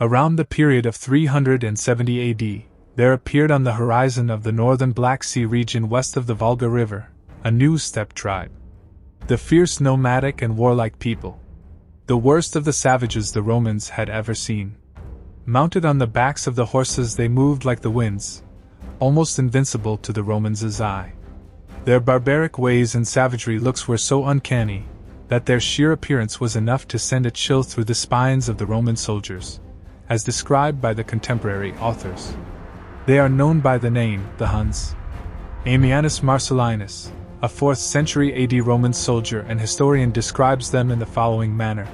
Around the period of 370 AD, there appeared on the horizon of the northern Black Sea region west of the Volga River, a new steppe tribe. The fierce nomadic and warlike people. The worst of the savages the Romans had ever seen. Mounted on the backs of the horses, they moved like the winds, almost invincible to the Romans' eye. Their barbaric ways and savagery looks were so uncanny that their sheer appearance was enough to send a chill through the spines of the Roman soldiers, as described by the contemporary authors. They are known by the name, the Huns. Ammianus Marcellinus, a 4th century AD Roman soldier and historian, describes them in the following manner.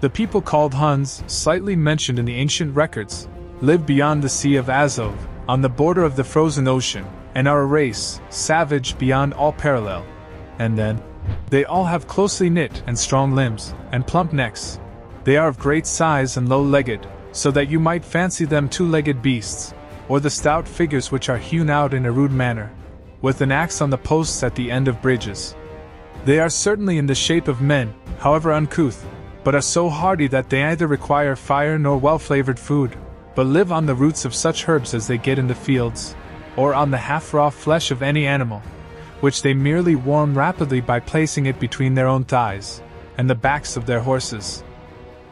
The people called Huns, slightly mentioned in the ancient records, live beyond the Sea of Azov, on the border of the frozen ocean, and are a race, savage beyond all parallel. And then, they all have closely knit and strong limbs, and plump necks. They are of great size and low-legged, so that you might fancy them two-legged beasts, or the stout figures which are hewn out in a rude manner, with an axe on the posts at the end of bridges. They are certainly in the shape of men, however uncouth, but are so hardy that they neither require fire nor well-flavored food, but live on the roots of such herbs as they get in the fields, or on the half-raw flesh of any animal, which they merely warm rapidly by placing it between their own thighs and the backs of their horses.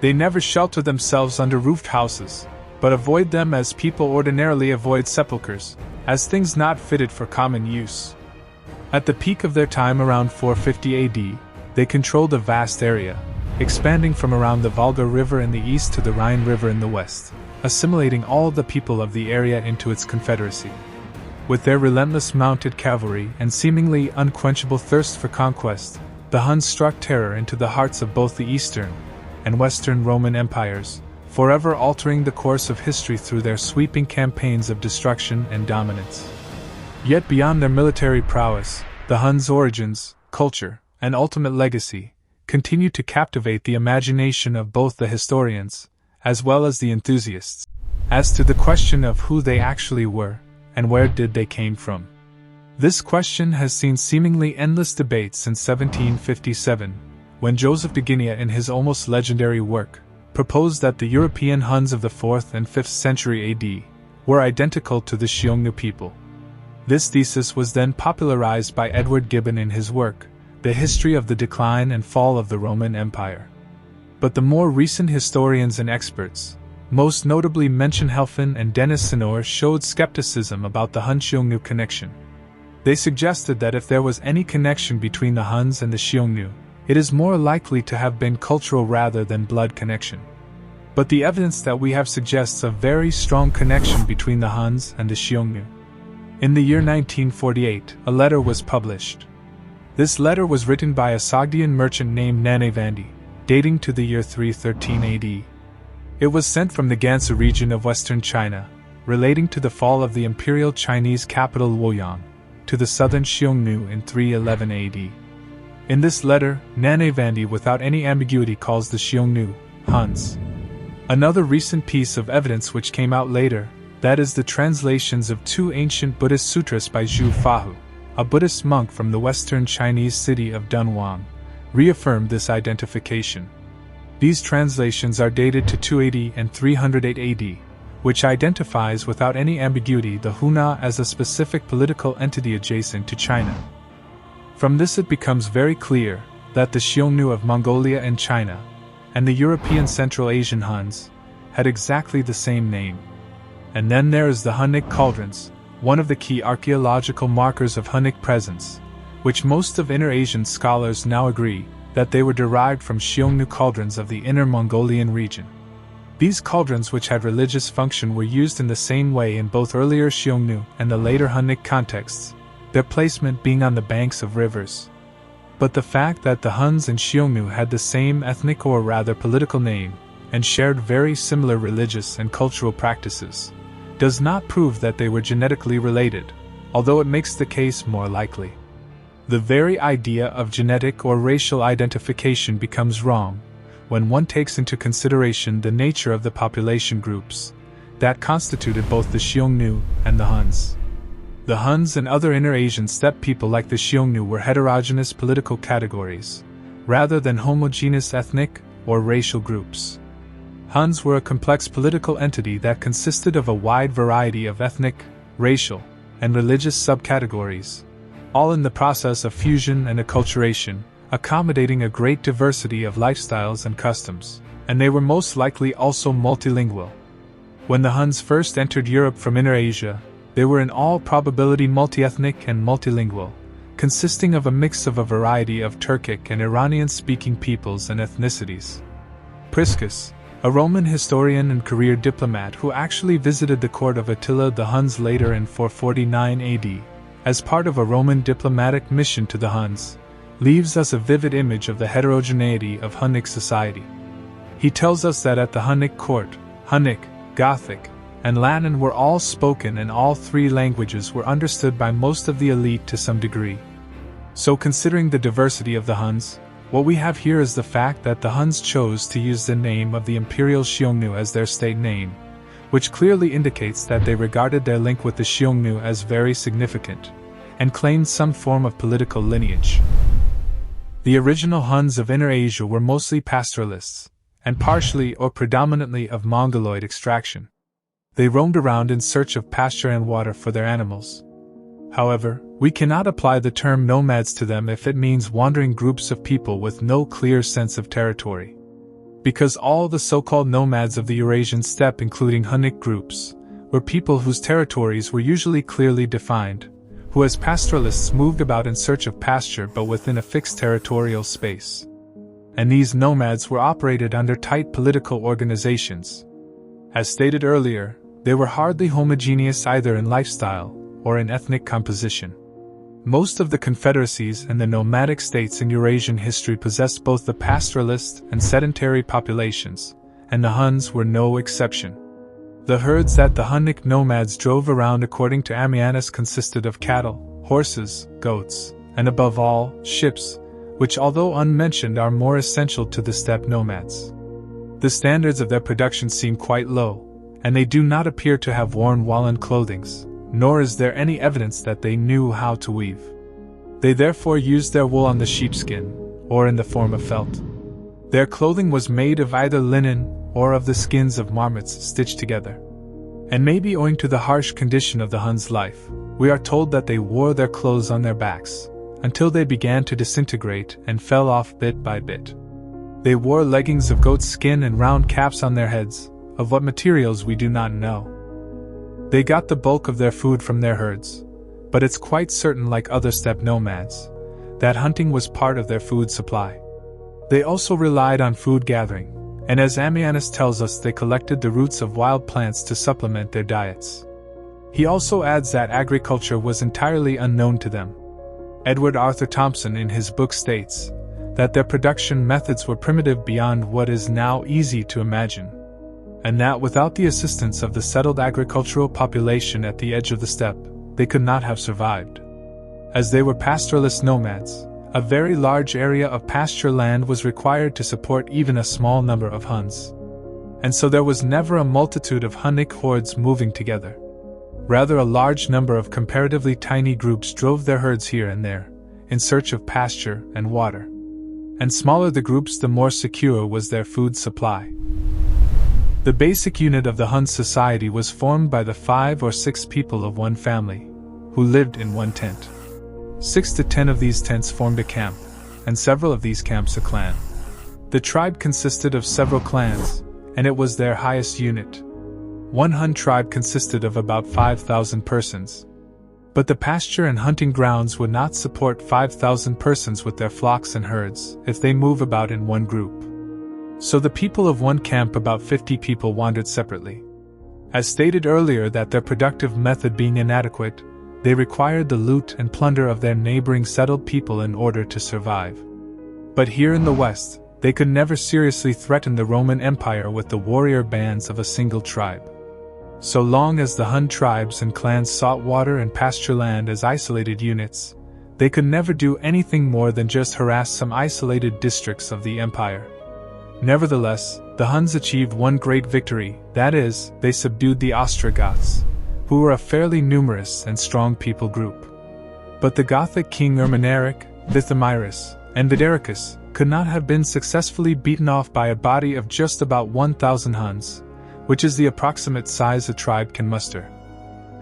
They never shelter themselves under roofed houses, but avoid them as people ordinarily avoid sepulchres, as things not fitted for common use. At the peak of their time around 450 AD, they controlled a vast area, expanding from around the Volga River in the east to the Rhine River in the west, assimilating all the people of the area into its confederacy. With their relentless mounted cavalry and seemingly unquenchable thirst for conquest, the Huns struck terror into the hearts of both the Eastern and Western Roman empires, forever altering the course of history through their sweeping campaigns of destruction and dominance. Yet beyond their military prowess, the Huns' origins, culture, and ultimate legacy continue to captivate the imagination of both the historians as well as the enthusiasts. As to the question of who they actually were, and where did they came from? This question has seen seemingly endless debate since 1757, when Joseph de Guinea in his almost legendary work proposed that the European Huns of the 4th and 5th century AD were identical to the Xiongnu people. This thesis was then popularized by Edward Gibbon in his work, The History of the Decline and Fall of the Roman Empire. But the more recent historians and experts, most notably Menschenhausen and Dennis Senor, showed skepticism about the Hun-Xiongnu connection. They suggested that if there was any connection between the Huns and the Xiongnu, it is more likely to have been cultural rather than blood connection. But the evidence that we have suggests a very strong connection between the Huns and the Xiongnu. In the year 1948, a letter was published. This letter was written by a Sogdian merchant named Nanavandi, dating to the year 313 AD. It was sent from the Gansu region of western China, relating to the fall of the imperial Chinese capital Luoyang, to the southern Xiongnu in 311 AD. In this letter, Nanavandi without any ambiguity calls the Xiongnu Huns. Another recent piece of evidence which came out later, that is the translations of 2 ancient Buddhist sutras by Zhu Fahu, a Buddhist monk from the western Chinese city of Dunhuang, reaffirmed this identification. These translations are dated to 280 and 308 AD, which identifies without any ambiguity the Huna as a specific political entity adjacent to China. From this it becomes very clear that the Xiongnu of Mongolia and China, and the European Central Asian Huns, had exactly the same name. And then there is the Hunnic cauldrons, one of the key archaeological markers of Hunnic presence, which most of Inner Asian scholars now agree that they were derived from Xiongnu cauldrons of the Inner Mongolian region. These cauldrons, which had religious function, were used in the same way in both earlier Xiongnu and the later Hunnic contexts, their placement being on the banks of rivers. But the fact that the Huns and Xiongnu had the same ethnic or rather political name, and shared very similar religious and cultural practices, does not prove that they were genetically related, although it makes the case more likely. The very idea of genetic or racial identification becomes wrong when one takes into consideration the nature of the population groups that constituted both the Xiongnu and the Huns. The Huns and other Inner Asian steppe people like the Xiongnu were heterogeneous political categories, rather than homogeneous ethnic or racial groups. Huns were a complex political entity that consisted of a wide variety of ethnic, racial, and religious subcategories, all in the process of fusion and acculturation, accommodating a great diversity of lifestyles and customs, and they were most likely also multilingual. When the Huns first entered Europe from Inner Asia, they were in all probability multi-ethnic and multilingual, consisting of a mix of a variety of Turkic and Iranian-speaking peoples and ethnicities. Priscus, a Roman historian and career diplomat who actually visited the court of Attila the Huns later in 449 AD, as part of a Roman diplomatic mission to the Huns, leaves us a vivid image of the heterogeneity of Hunnic society. He tells us that at the Hunnic court, Hunnic, Gothic, and Latin were all spoken and all three languages were understood by most of the elite to some degree. So considering the diversity of the Huns, what we have here is the fact that the Huns chose to use the name of the imperial Xiongnu as their state name, which clearly indicates that they regarded their link with the Xiongnu as very significant, and claimed some form of political lineage. The original Huns of Inner Asia were mostly pastoralists, and partially or predominantly of Mongoloid extraction. They roamed around in search of pasture and water for their animals. However, we cannot apply the term nomads to them if it means wandering groups of people with no clear sense of territory. Because all the so-called nomads of the Eurasian steppe, including Hunnic groups, were people whose territories were usually clearly defined, who as pastoralists moved about in search of pasture but within a fixed territorial space. And these nomads were operated under tight political organizations. As stated earlier, they were hardly homogeneous either in lifestyle or in ethnic composition. Most of the confederacies and the nomadic states in Eurasian history possessed both the pastoralist and sedentary populations, and the Huns were no exception. The herds that the Hunnic nomads drove around according to Ammianus consisted of cattle, horses, goats, and above all, ships, which although unmentioned are more essential to the steppe nomads. The standards of their production seem quite low, and they do not appear to have worn woolen clothings, nor is there any evidence that they knew how to weave. They therefore used their wool on the sheepskin, or in the form of felt. Their clothing was made of either linen or of the skins of marmots stitched together. And maybe owing to the harsh condition of the Huns' life, we are told that they wore their clothes on their backs, until they began to disintegrate and fell off bit by bit. They wore leggings of goat skin and round caps on their heads, of what materials we do not know. They got the bulk of their food from their herds, but it's quite certain, like other steppe nomads, that hunting was part of their food supply. They also relied on food gathering, and as Ammianus tells us, they collected the roots of wild plants to supplement their diets. He also adds that agriculture was entirely unknown to them. Edward Arthur Thompson in his book states that their production methods were primitive beyond what is now easy to imagine, and that without the assistance of the settled agricultural population at the edge of the steppe, they could not have survived. As they were pastoralist nomads, a very large area of pasture land was required to support even a small number of Huns. And so there was never a multitude of Hunnic hordes moving together. Rather, a large number of comparatively tiny groups drove their herds here and there, in search of pasture and water. And smaller the groups, the more secure was their food supply. The basic unit of the Hun society was formed by the 5 or 6 people of one family, who lived in one tent. 6 to 10 of these tents formed a camp, and several of these camps a clan. The tribe consisted of several clans, and it was their highest unit. One Hun tribe consisted of about 5,000 persons. But the pasture and hunting grounds would not support 5,000 persons with their flocks and herds if they move about in one group. So the people of one camp, about 50 people, wandered separately. As stated earlier, that their productive method being inadequate, they required the loot and plunder of their neighboring settled people in order to survive. But here in the West, they could never seriously threaten the Roman Empire with the warrior bands of a single tribe. So long as the Hun tribes and clans sought water and pasture land as isolated units, they could never do anything more than just harass some isolated districts of the empire. Nevertheless, the Huns achieved one great victory, that is, they subdued the Ostrogoths, who were a fairly numerous and strong people group. But the Gothic king Ermaneric, Vithamyrus, and Videricus, could not have been successfully beaten off by a body of just about 1,000 Huns, which is the approximate size a tribe can muster.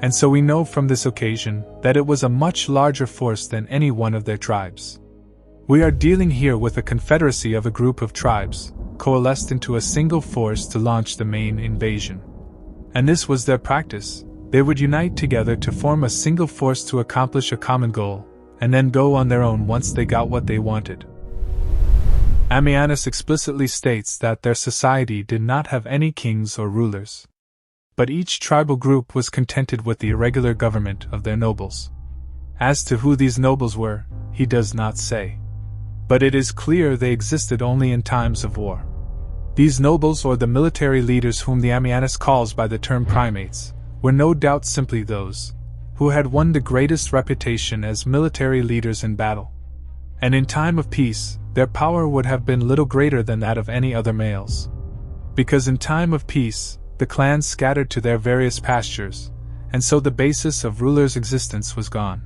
And so we know from this occasion that it was a much larger force than any one of their tribes. We are dealing here with a confederacy of a group of tribes, coalesced into a single force to launch the main invasion. And this was their practice. They would unite together to form a single force to accomplish a common goal, and then go on their own once they got what they wanted. Ammianus explicitly states that their society did not have any kings or rulers. But each tribal group was contented with the irregular government of their nobles. As to who these nobles were, he does not say. But it is clear they existed only in times of war. These nobles, or the military leaders whom the Ammianus calls by the term primates, were no doubt simply those who had won the greatest reputation as military leaders in battle. And in time of peace, their power would have been little greater than that of any other males. Because in time of peace, the clans scattered to their various pastures, and so the basis of rulers' existence was gone.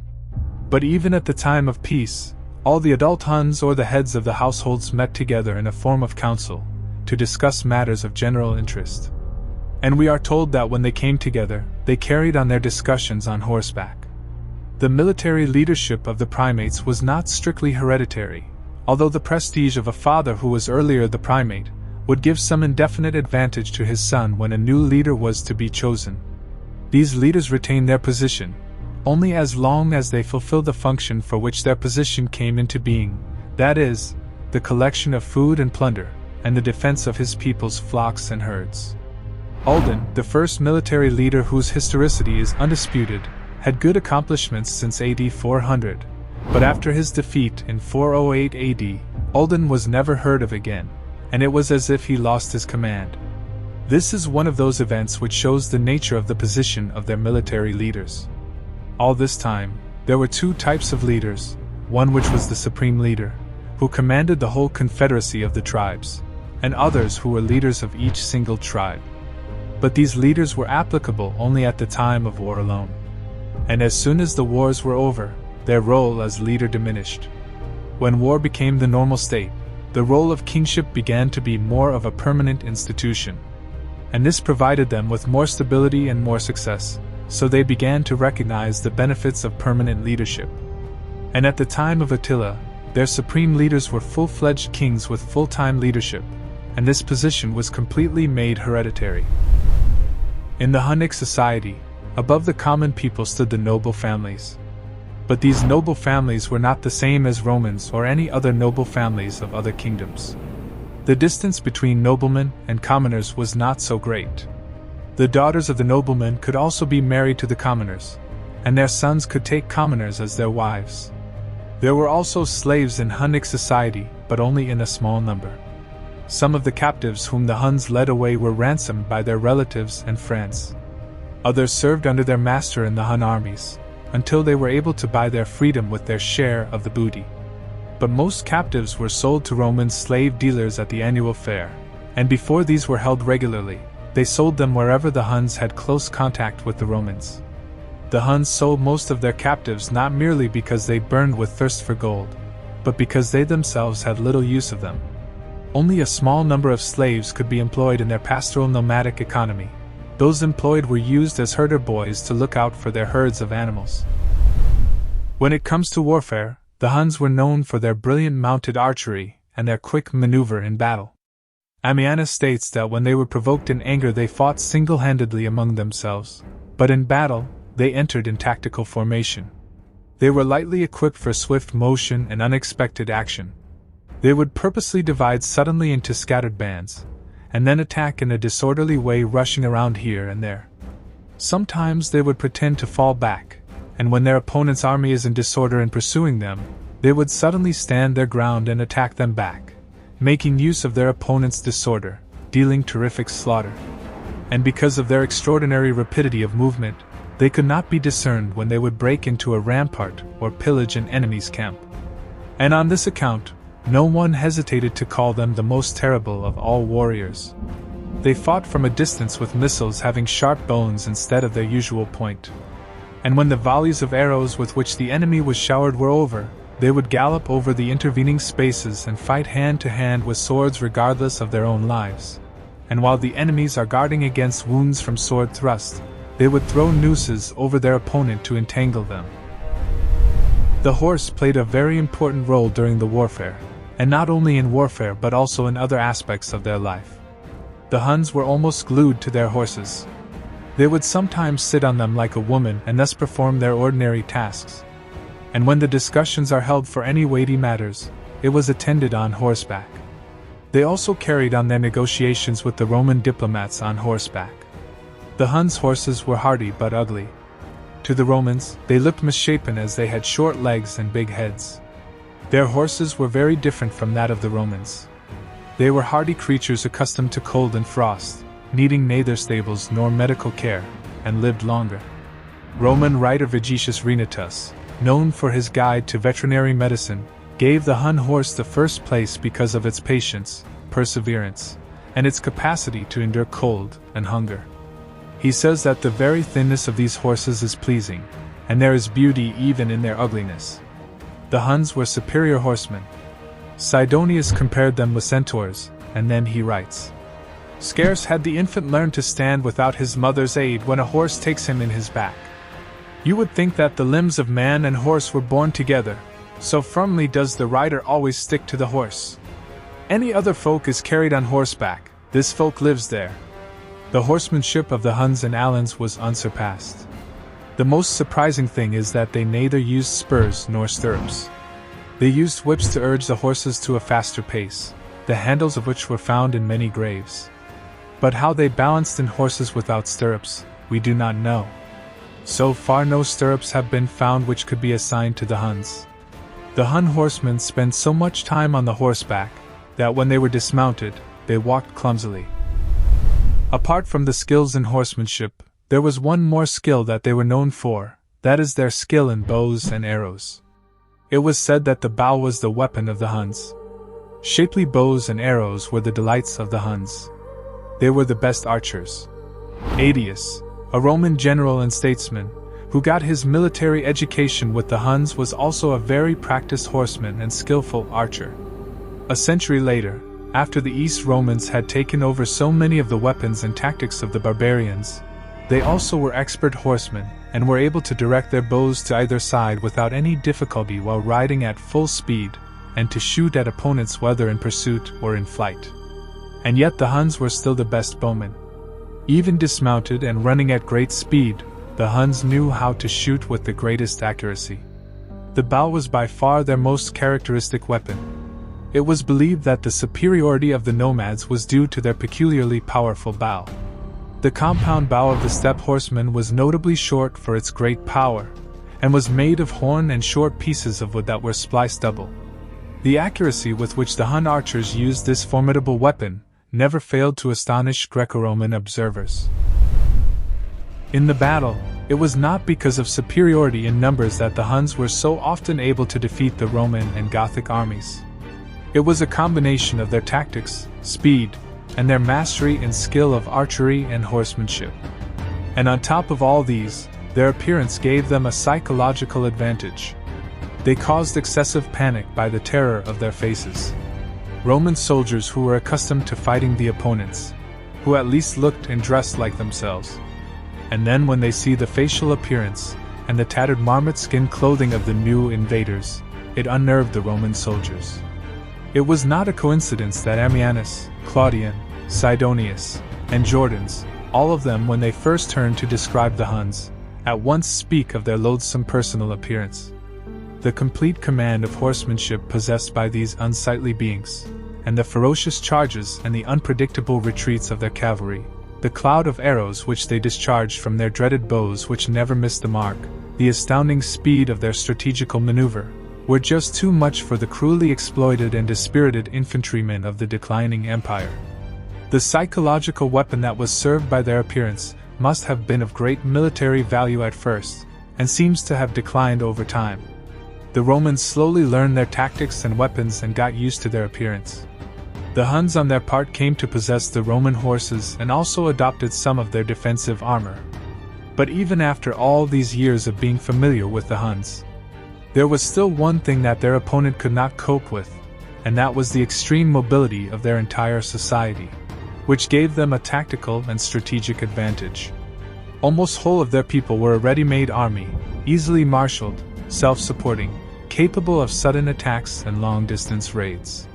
But even at the time of peace, all the adult Huns or the heads of the households met together in a form of council, to discuss matters of general interest. And we are told that when they came together, they carried on their discussions on horseback. The military leadership of the primates was not strictly hereditary, although the prestige of a father who was earlier the primate would give some indefinite advantage to his son when a new leader was to be chosen. These leaders retained their position only as long as they fulfilled the function for which their position came into being, that is, the collection of food and plunder, and the defense of his people's flocks and herds. Alden, the first military leader whose historicity is undisputed, had good accomplishments since AD 400, but after his defeat in 408 AD, Alden was never heard of again, and it was as if he lost his command. This is one of those events which shows the nature of the position of their military leaders. All this time, there were two types of leaders, one which was the supreme leader, who commanded the whole confederacy of the tribes, and others who were leaders of each single tribe. But these leaders were applicable only at the time of war alone. And as soon as the wars were over, their role as leader diminished. When war became the normal state, the role of kingship began to be more of a permanent institution. And this provided them with more stability and more success, so they began to recognize the benefits of permanent leadership. And at the time of Attila, their supreme leaders were full-fledged kings with full-time leadership, and this position was completely made hereditary. In the Hunnic society, above the common people stood the noble families. But these noble families were not the same as Romans or any other noble families of other kingdoms. The distance between noblemen and commoners was not so great. The daughters of the noblemen could also be married to the commoners, and their sons could take commoners as their wives. There were also slaves in Hunnic society, but only in a small number. Some of the captives whom the Huns led away were ransomed by their relatives and friends. Others served under their master in the Hun armies, until they were able to buy their freedom with their share of the booty. But most captives were sold to Roman slave dealers at the annual fair, and before these were held regularly, they sold them wherever the Huns had close contact with the Romans. The Huns sold most of their captives not merely because they burned with thirst for gold, but because they themselves had little use of them. Only a small number of slaves could be employed in their pastoral nomadic economy. Those employed were used as herder boys to look out for their herds of animals. When it comes to warfare, the Huns were known for their brilliant mounted archery and their quick maneuver in battle. Ammianus states that when they were provoked in anger they fought single-handedly among themselves, but in battle, they entered in tactical formation. They were lightly equipped for swift motion and unexpected action. They would purposely divide suddenly into scattered bands, and then attack in a disorderly way, rushing around here and there. Sometimes they would pretend to fall back, and when their opponent's army is in disorder in pursuing them, they would suddenly stand their ground and attack them back, making use of their opponent's disorder, dealing terrific slaughter. And because of their extraordinary rapidity of movement, they could not be discerned when they would break into a rampart or pillage an enemy's camp. And on this account, no one hesitated to call them the most terrible of all warriors. They fought from a distance with missiles having sharp bones instead of their usual point. And when the volleys of arrows with which the enemy was showered were over, they would gallop over the intervening spaces and fight hand to hand with swords regardless of their own lives. And while the enemies are guarding against wounds from sword thrust, they would throw nooses over their opponent to entangle them. The horse played a very important role during the warfare, and not only in warfare but also in other aspects of their life. The Huns were almost glued to their horses. They would sometimes sit on them like a woman and thus perform their ordinary tasks. And when the discussions are held for any weighty matters, it was attended on horseback. They also carried on their negotiations with the Roman diplomats on horseback. The Huns' horses were hardy but ugly. To the Romans, they looked misshapen as they had short legs and big heads. Their horses were very different from that of the Romans. They were hardy creatures accustomed to cold and frost, needing neither stables nor medical care, and lived longer. Roman writer Vigetius Renatus, known for his guide to veterinary medicine, gave the Hun horse the first place because of its patience, perseverance, and its capacity to endure cold and hunger. He says that the very thinness of these horses is pleasing, and there is beauty even in their ugliness. The Huns were superior horsemen. Sidonius compared them with centaurs, and then he writes, "Scarce had the infant learned to stand without his mother's aid when a horse takes him in his back. You would think that the limbs of man and horse were born together, so firmly does the rider always stick to the horse. Any other folk is carried on horseback, this folk lives there." The horsemanship of the Huns and Alans was unsurpassed. The most surprising thing is that they neither used spurs nor stirrups. They used whips to urge the horses to a faster pace, the handles of which were found in many graves. But how they balanced in horses without stirrups, we do not know. So far no stirrups have been found which could be assigned to the Huns. The Hun horsemen spent so much time on the horseback, that when they were dismounted, they walked clumsily. Apart from the skills in horsemanship, there was one more skill that they were known for, that is their skill in bows and arrows. It was said that the bow was the weapon of the Huns. Shapely bows and arrows were the delights of the Huns. They were the best archers. Aetius, a Roman general and statesman, who got his military education with the Huns, was also a very practiced horseman and skillful archer. A century later, after the East Romans had taken over so many of the weapons and tactics of the barbarians, they also were expert horsemen, and were able to direct their bows to either side without any difficulty while riding at full speed, and to shoot at opponents whether in pursuit or in flight. And yet the Huns were still the best bowmen. Even dismounted and running at great speed, the Huns knew how to shoot with the greatest accuracy. The bow was by far their most characteristic weapon. It was believed that the superiority of the nomads was due to their peculiarly powerful bow. The compound bow of the steppe horseman was notably short for its great power, and was made of horn and short pieces of wood that were spliced double. The accuracy with which the Hun archers used this formidable weapon never failed to astonish Greco-Roman observers. In the battle, it was not because of superiority in numbers that the Huns were so often able to defeat the Roman and Gothic armies. It was a combination of their tactics, speed, and their mastery and skill of archery and horsemanship. And on top of all these, their appearance gave them a psychological advantage. They caused excessive panic by the terror of their faces. Roman soldiers who were accustomed to fighting the opponents, who at least looked and dressed like themselves, and then when they see the facial appearance and the tattered marmot skin clothing of the new invaders, it unnerved the Roman soldiers. It was not a coincidence that Ammianus, Claudian, Sidonius, and Jordanes, all of them when they first turn to describe the Huns, at once speak of their loathsome personal appearance. The complete command of horsemanship possessed by these unsightly beings, and the ferocious charges and the unpredictable retreats of their cavalry, the cloud of arrows which they discharged from their dreaded bows which never missed the mark, the astounding speed of their strategical maneuver, were just too much for the cruelly exploited and dispirited infantrymen of the declining empire. The psychological weapon that was served by their appearance must have been of great military value at first, and seems to have declined over time. The Romans slowly learned their tactics and weapons and got used to their appearance. The Huns on their part came to possess the Roman horses and also adopted some of their defensive armor. But even after all these years of being familiar with the Huns, There was still one thing that their opponent could not cope with, and that was the extreme mobility of their entire society, which gave them a tactical and strategic advantage. Almost whole of their people were a ready-made army, easily marshaled, self-supporting, capable of sudden attacks and long-distance raids.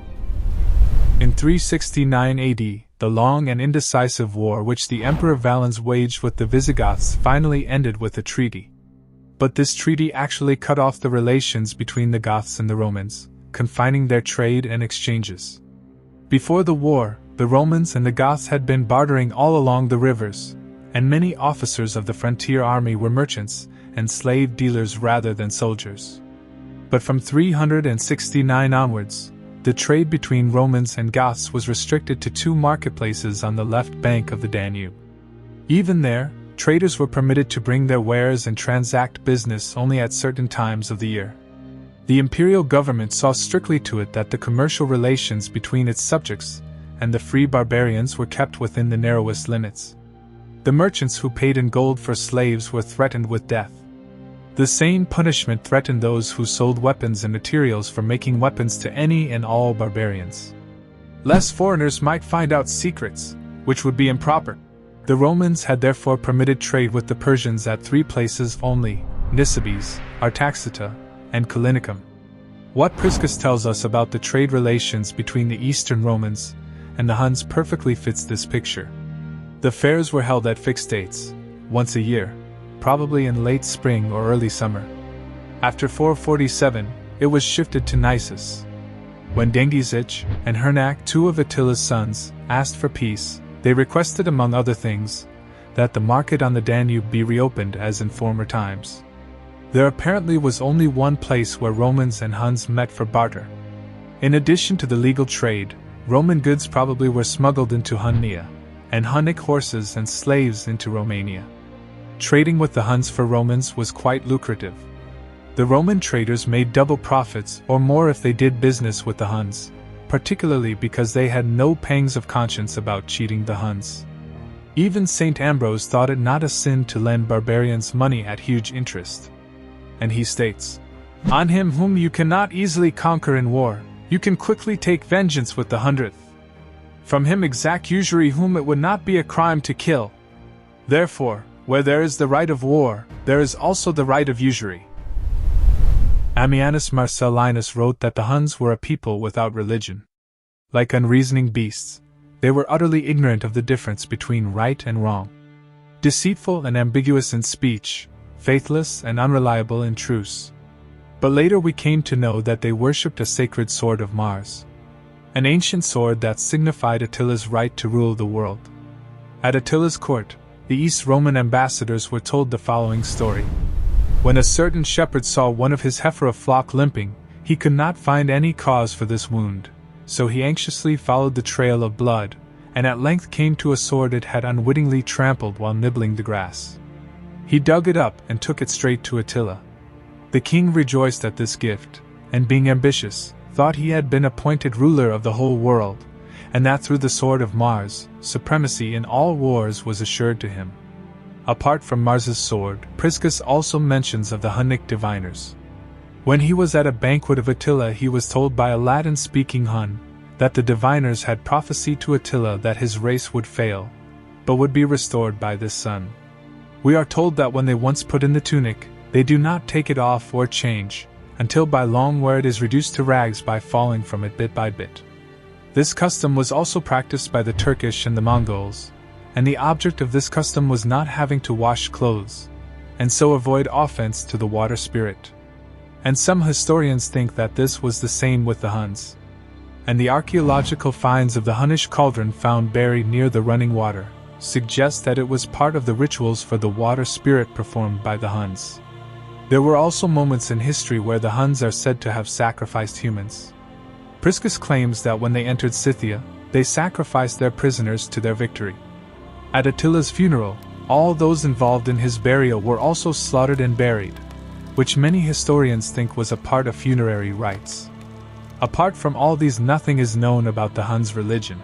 In 369 AD, the long and indecisive war which the Emperor Valens waged with the Visigoths finally ended with a treaty. But this treaty actually cut off the relations between the Goths and the Romans, confining their trade and exchanges. Before the war, the Romans and the Goths had been bartering all along the rivers, and many officers of the frontier army were merchants and slave dealers rather than soldiers. But from 369 onwards, the trade between Romans and Goths was restricted to 2 marketplaces on the left bank of the Danube. Even there, traders were permitted to bring their wares and transact business only at certain times of the year. The imperial government saw strictly to it that the commercial relations between its subjects and the free barbarians were kept within the narrowest limits. The merchants who paid in gold for slaves were threatened with death. The same punishment threatened those who sold weapons and materials for making weapons to any and all barbarians. Lest foreigners might find out secrets, which would be improper. The Romans had therefore permitted trade with the Persians at 3 places only: Nisibis, Artaxata, and Callinicum. What Priscus tells us about the trade relations between the Eastern Romans and the Huns perfectly fits this picture. The fairs were held at fixed dates, once a year, probably in late spring or early summer. After 447, it was shifted to Nisus. When Dengisich and Hernak, 2 of Attila's sons, asked for peace, they requested, among other things, that the market on the Danube be reopened as in former times. There apparently was only one place where Romans and Huns met for barter. In addition to the legal trade, Roman goods probably were smuggled into Hunnia, and Hunnic horses and slaves into Romania. Trading with the Huns for Romans was quite lucrative. The Roman traders made double profits or more if they did business with the Huns, particularly because they had no pangs of conscience about cheating the Huns. Even St. Ambrose thought it not a sin to lend barbarians money at huge interest. And he states, "On him whom you cannot easily conquer in war, you can quickly take vengeance with the 100th. From him exact usury whom it would not be a crime to kill. Therefore, where there is the right of war, there is also the right of usury." Ammianus Marcellinus wrote that the Huns were a people without religion. Like unreasoning beasts, they were utterly ignorant of the difference between right and wrong. Deceitful and ambiguous in speech, faithless and unreliable in truce. But later we came to know that they worshipped a sacred sword of Mars, an ancient sword that signified Attila's right to rule the world. At Attila's court, the East Roman ambassadors were told the following story. When a certain shepherd saw one of his heifer of flock limping, he could not find any cause for this wound, so he anxiously followed the trail of blood, and at length came to a sword it had unwittingly trampled while nibbling the grass. He dug it up and took it straight to Attila. The king rejoiced at this gift, and being ambitious, thought he had been appointed ruler of the whole world, and that through the sword of Mars, supremacy in all wars was assured to him. Apart from Mars's sword, Priscus also mentions of the Hunnic diviners. When he was at a banquet of Attila, he was told by a Latin-speaking Hun that the diviners had prophesied to Attila that his race would fail, but would be restored by this son. We are told that when they once put in the tunic, they do not take it off or change, until by long wear it is reduced to rags by falling from it bit by bit. This custom was also practiced by the Turkish and the Mongols, and the object of this custom was not having to wash clothes, and so avoid offense to the water spirit. And some historians think that this was the same with the Huns. And the archaeological finds of the Hunnish cauldron found buried near the running water suggest that it was part of the rituals for the water spirit performed by the Huns. There were also moments in history where the Huns are said to have sacrificed humans. Priscus claims that when they entered Scythia, they sacrificed their prisoners to their victory. At Attila's funeral, all those involved in his burial were also slaughtered and buried, which many historians think was a part of funerary rites. Apart from all these, nothing is known about the Huns' religion.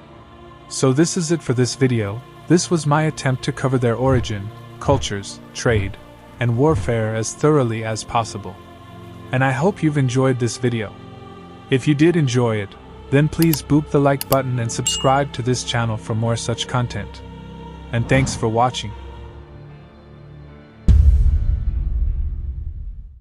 So this is it for this video. This was my attempt to cover their origin, cultures, trade, and warfare as thoroughly as possible. and I hope you've enjoyed this video. If you did enjoy it, then please boop the like button and subscribe to this channel for more such content. And thanks for watching.